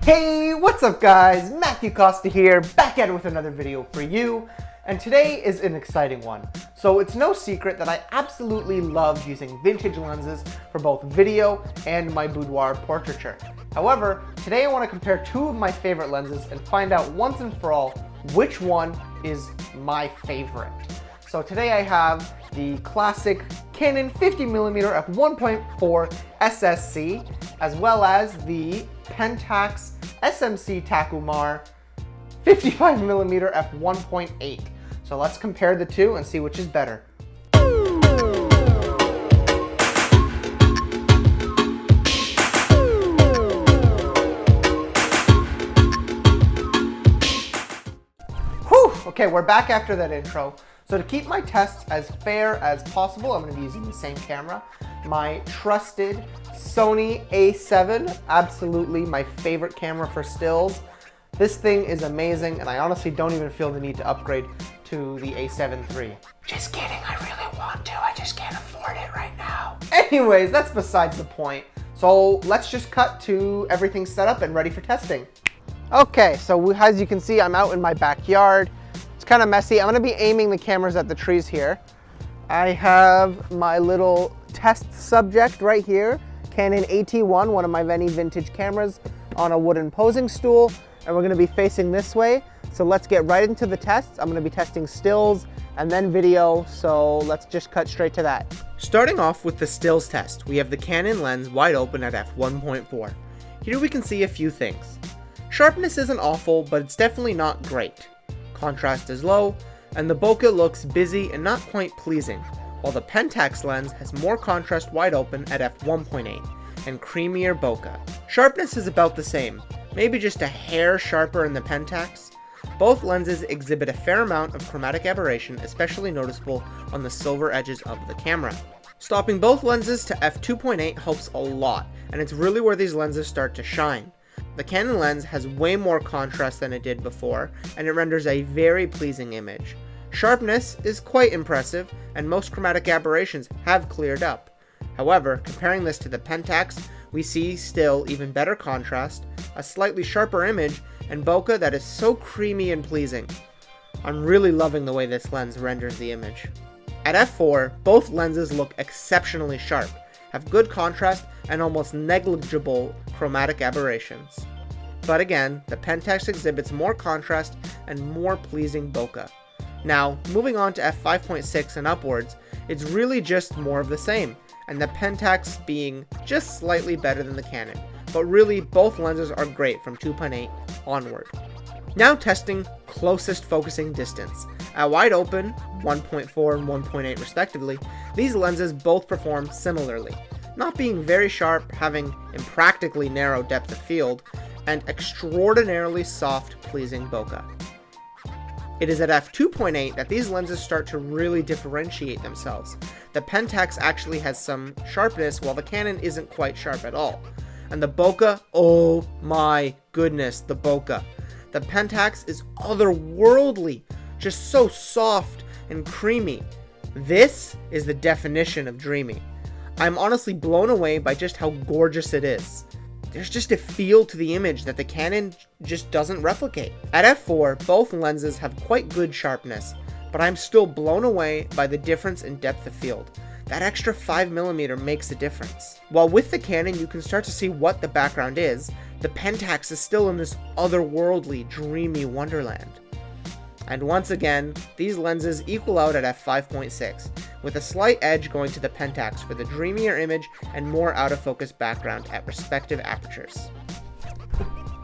Hey, what's up guys? Matthew Costa here, back at it with another video for you. And today is an exciting one. So it's no secret that I absolutely love using vintage lenses for both video and my boudoir portraiture. However, today I want to compare two of my favorite lenses and find out once and for all which one is my favorite. So today I have the classic Canon 50mm f1.4 SSC, as well as the Pentax SMC Takumar 55mm f1.8. So let's compare the two and see which is better. Whew! Okay, we're back after that intro. So to keep my tests as fair as possible, I'm going to be using the same camera. My trusted Sony A7, absolutely my favorite camera for stills. This thing is amazing, and I honestly don't even feel the need to upgrade to the A7 III. Just kidding, I really want to, I just can't afford it right now. Anyways, that's besides the point. So let's just cut to everything set up and ready for testing. Okay, so as you can see, I'm out in my backyard. It's kind of messy. I'm gonna be aiming the cameras at the trees here. I have my little test subject right here, Canon AT1, one of my many vintage cameras, on a wooden posing stool, and we're gonna be facing this way. So let's get right into the tests. I'm gonna be testing stills and then video, so let's just cut straight to that. Starting off with the stills test, we have the Canon lens wide open at f1.4. Here we can see a few things. Sharpness isn't awful, but it's definitely not great. Contrast is low, and the bokeh looks busy and not quite pleasing, while the Pentax lens has more contrast wide open at f1.8 and creamier bokeh. Sharpness is about the same, maybe just a hair sharper in the Pentax. Both lenses exhibit a fair amount of chromatic aberration, especially noticeable on the silver edges of the camera. Stopping both lenses to f2.8 helps a lot, and it's really where these lenses start to shine. The Canon lens has way more contrast than it did before, and it renders a very pleasing image. Sharpness is quite impressive, and most chromatic aberrations have cleared up. However, comparing this to the Pentax, we see still even better contrast, a slightly sharper image, and bokeh that is so creamy and pleasing. I'm really loving the way this lens renders the image. At f4, both lenses look exceptionally sharp, have good contrast, and almost negligible chromatic aberrations. But again, the Pentax exhibits more contrast and more pleasing bokeh. Now, moving on to f5.6 and upwards, it's really just more of the same, and the Pentax being just slightly better than the Canon, but really both lenses are great from 2.8 onward. Now testing closest focusing distance. At wide open, 1.4 and 1.8 respectively, these lenses both perform similarly, not being very sharp, having impractically narrow depth of field, and extraordinarily soft, pleasing bokeh. It is at f2.8 that these lenses start to really differentiate themselves. The Pentax actually has some sharpness, while the Canon isn't quite sharp at all. And the bokeh, oh my goodness, the bokeh. The Pentax is otherworldly, just so soft and creamy. This is the definition of dreamy. I'm honestly blown away by just how gorgeous it is. There's just a feel to the image that the Canon just doesn't replicate. At f4, both lenses have quite good sharpness, but I'm still blown away by the difference in depth of field. That extra 5mm makes a difference. While with the Canon you can start to see what the background is, the Pentax is still in this otherworldly, dreamy wonderland. And once again, these lenses equal out at f5.6, with a slight edge going to the Pentax for the dreamier image and more out of focus background at respective apertures.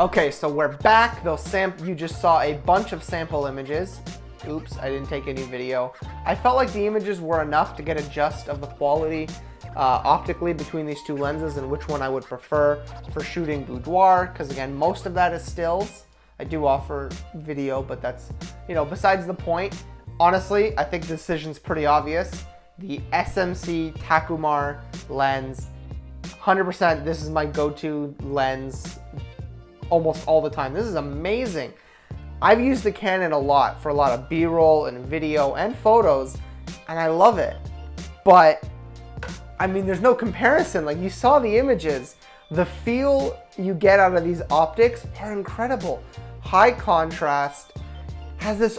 Okay, so we're back. You just saw a bunch of sample images. Oops, I didn't take any video. I felt like the images were enough to get a gist of the quality optically between these two lenses and which one I would prefer for shooting boudoir, because again, most of that is stills. I do offer video, but that's, besides the point. Honestly, I think the decision's pretty obvious. The SMC Takumar lens, 100%, this is my go-to lens almost all the time. This is amazing. I've used the Canon a lot for a lot of B-roll and video and photos, and I love it. But, I mean, there's no comparison. Like, you saw the images. The feel you get out of these optics are incredible. High contrast, has this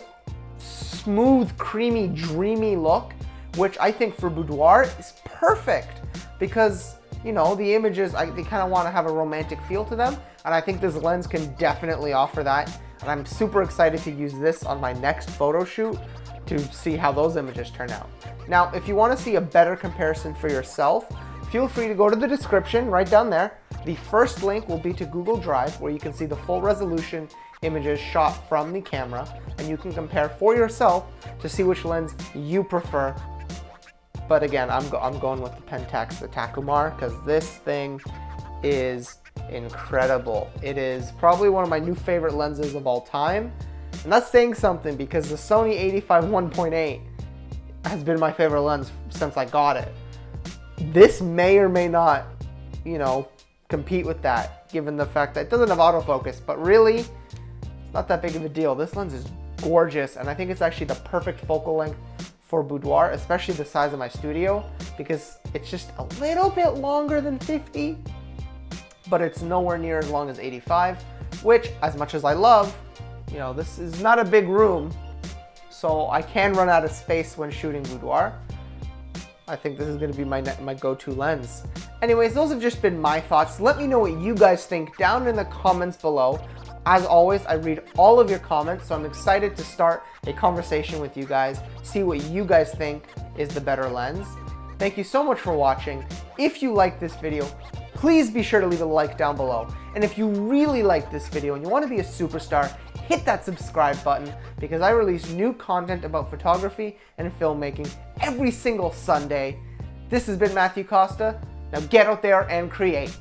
smooth, creamy, dreamy look, which I think for boudoir is perfect because, you know, the images, they kind of want to have a romantic feel to them, and I think this lens can definitely offer that, and I'm super excited to use this on my next photo shoot to see how those images turn out. Now, if you want to see a better comparison for yourself, feel free to go to the description right down there. The first link will be to Google Drive, where you can see the full resolution images shot from the camera, and you can compare for yourself to see which lens you prefer. But again, I'm going with the Pentax, the Takumar, because this thing is incredible. It is probably one of my new favorite lenses of all time, and that's saying something because the Sony A7 1.8 has been my favorite lens since I got it. This may or may not, you know, compete with that, given the fact that it doesn't have autofocus, but really, it's not that big of a deal. This lens is gorgeous, and I think it's actually the perfect focal length for boudoir, especially the size of my studio, because it's just a little bit longer than 50, but it's nowhere near as long as 85, which, as much as I love, you know, this is not a big room, so I can run out of space when shooting boudoir. I think this is going to be my go-to lens. Anyways, those have just been my thoughts. Let me know what you guys think down in the comments below. As always, I read all of your comments, so I'm excited to start a conversation with you guys, see what you guys think is the better lens. Thank you so much for watching. If you like this video, please be sure to leave a like down below. And if you really like this video and you want to be a superstar, hit that subscribe button, because I release new content about photography and filmmaking every single Sunday. This has been Matthew Costa. Now get out there and create.